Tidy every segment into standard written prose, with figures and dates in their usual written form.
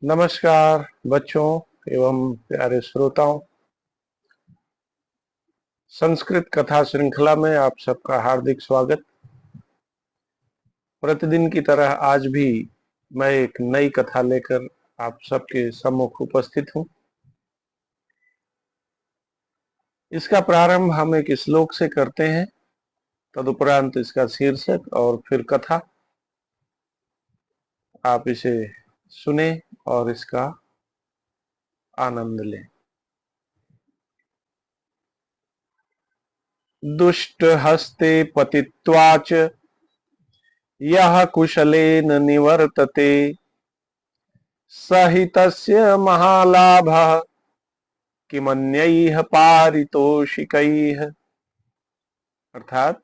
नमस्कार बच्चों एवं प्यारे श्रोताओं। संस्कृत कथा श्रृंखला में आप सबका हार्दिक स्वागत। प्रतिदिन की तरह आज भी मैं एक नई कथा लेकर आप सबके सम्मुख उपस्थित हूं। इसका प्रारंभ हम एक श्लोक से करते हैं, तदुपरांत इसका शीर्षक और फिर कथा। आप इसे सुने और इसका आनंद लें। दुष्ट हस्ते पतित्वाच यः कुशलेन निवर्तते स हि तस्य महालाभः किमन्यैः पारितोषिकैः। अर्थात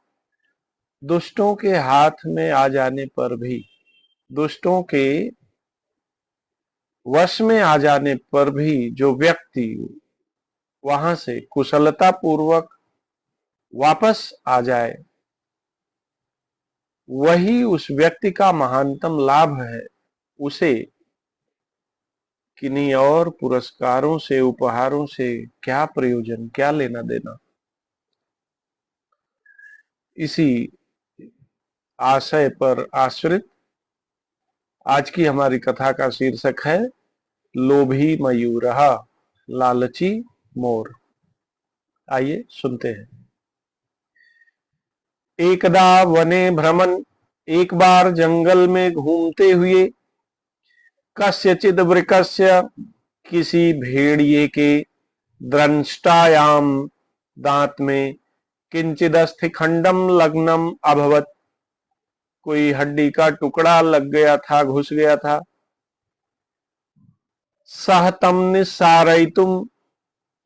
दुष्टों के हाथ में आ जाने पर भी, दुष्टों के वश में आ जाने पर भी जो व्यक्ति वहां से कुशलता पूर्वक वापस आ जाए, वही उस व्यक्ति का महानतम लाभ है। उसे किन्हीं और पुरस्कारों से, उपहारों से क्या प्रयोजन, क्या लेना देना। इसी आशय पर आश्रित आज की हमारी कथा का शीर्षक है लोभी मयूरः, लालची मोर। आइए सुनते हैं। एकदा वने भ्रमन, एक बार जंगल में घूमते हुए, कस्यचिद वृकस्य, किसी भेड़िए के, द्रंष्टायाम, दांत में, किंचिदस्थि खंडम लग्नम अभवत, कोई हड्डी का टुकड़ा लग गया था, घुस गया था। सह तम निस्सारयितुम,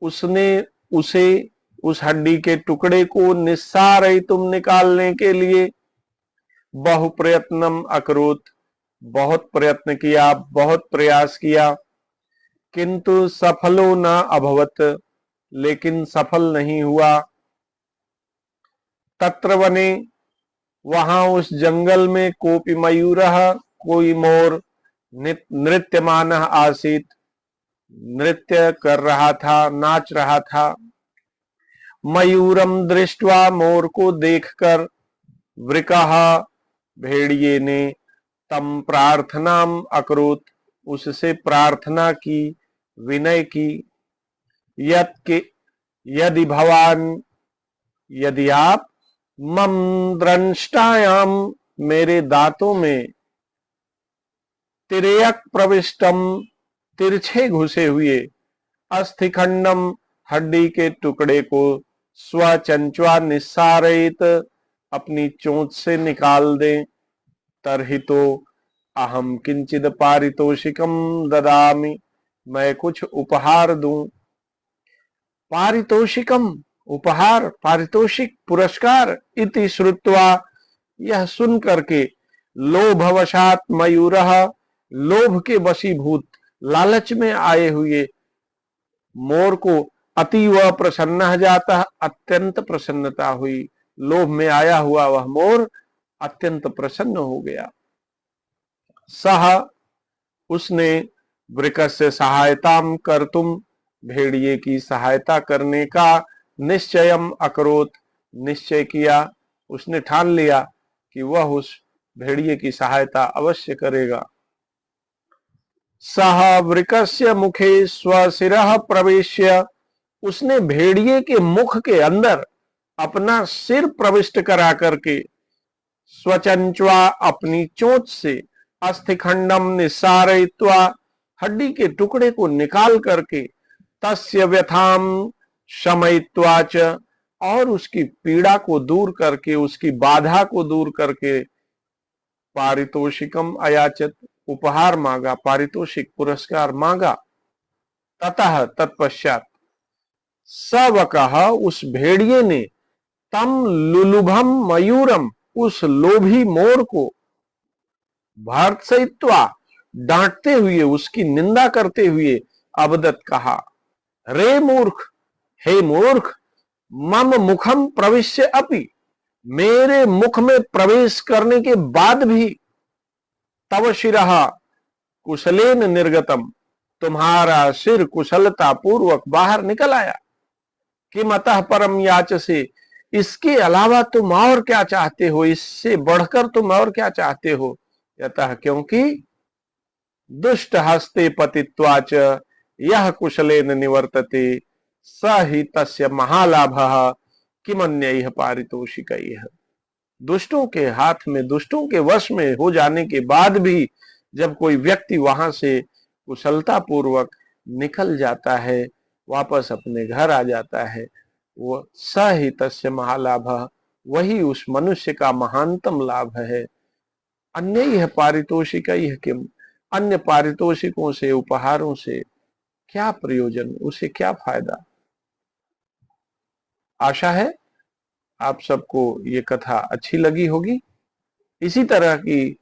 उसने उसे, उस हड्डी के टुकड़े को निस्सारयितुम, निकालने के लिए, बहु प्रयत्नम अकरोत, बहुत प्रयत्न किया, बहुत प्रयास किया, किंतु सफलो न अभवत, लेकिन सफल नहीं हुआ। तत्र वने, वहां उस जंगल में, कोपि मयूरः, कोई मोर, नृत्यमानः आसीत, नृत्य कर रहा था, नाच रहा था। मयूरम दृष्ट्वा, मोर को देखकर, वृकः, भेड़िए ने, तम प्रार्थनाम अकरोत, उससे प्रार्थना की, विनय की। यदि भवान, यदि आप, मम द्रंष्टायाम, मेरे दांतों में, तिर्यक प्रविष्टम, तिरछे घुसे हुए, अस्थिखंडम, हड्डी के टुकड़े को, स्वचंच्वा निस्सारयित, अपनी चोंच से निकाल दें, तरहितो अहम किंचिद पारितोषिकम ददामि, मैं कुछ उपहार दूं। पारितोषिकम, उपहार, पारितोषिक, पुरस्कार। इति श्रुत्वा, यह सुन करके, लोभवशात मयूरः, लोभ के वशीभूत, लालच में आए हुए मोर को अतीव प्रसन्न जाता, अत्यंत प्रसन्नता हुई। लोभ में आया हुआ वह मोर अत्यंत प्रसन्न हो गया। सह, उसने, वृकस्य सहायताम कर्तुम, भेड़िए की सहायता करने का, निश्चयम अकरोत, निश्चय किया, उसने ठान लिया कि वह उस भेड़िए की सहायता अवश्य करेगा। सह वृकस्य मुखे स्वशिरः प्रवेश्य, उसने भेड़िए के मुख के अंदर अपना सिर प्रविष्ट करा करके, स्वचंच्वा, अपनी चोंच से, अस्थिखंडम निस्सारयित्वा, हड्डी के टुकड़े को निकाल करके, तस्य व्यथाम शमयित्वाच, और उसकी पीड़ा को दूर करके, उसकी बाधा को दूर करके, पारितोषिकम अयाचत, उपहार मांगा, पारितोषिक, पुरस्कार मांगा। ततः, तत्पश्चात, सवकः, उस भेड़िए ने, तम लुलुभम मयूरम, उस लोभी मोर को, भर्त्सयित्वा, डांटते हुए, उसकी निंदा करते हुए, अवदत, कहा, रे मूर्ख, हे मूर्ख, मम मुखम प्रविश्य अपि, मेरे मुख में प्रवेश करने के बाद भी, तव शिरः, कुशलेन निर्गतम, तुम्हारा सिर कुशलता पूर्वक बाहर निकल आया। किम अतः परम याचसे, इसके अलावा तुम और क्या चाहते हो, इससे बढ़कर तुम और क्या चाहते हो। यतः, क्योंकि दुष्ट हस्ते पतित्वाच यह कुशलेन निवर्तते स ही तस्य महालाभः किमन्यैः पारितोषिकैः। दुष्टों के हाथ में, दुष्टों के वश में हो जाने के बाद भी जब कोई व्यक्ति वहां से कुशलता पूर्वक निकल जाता है, वापस अपने घर आ जाता है, वो स ही तस्य महालाभः, वही उस मनुष्य का महानतम लाभ है। अन्यैः पारितोषिकैः किम, अन्य पारितोषिकों से, उपहारों से क्या प्रयोजन, उसे क्या फायदा। आशा है आप सबको ये कथा अच्छी लगी होगी। इसी तरह की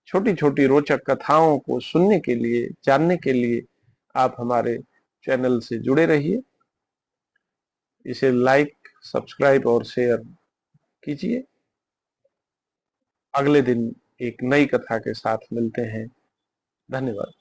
छोटी छोटी रोचक कथाओं को सुनने के लिए, जानने के लिए आप हमारे चैनल से जुड़े रहिए। इसे लाइक, सब्सक्राइब और शेयर कीजिए। अगले दिन एक नई कथा के साथ मिलते हैं। धन्यवाद।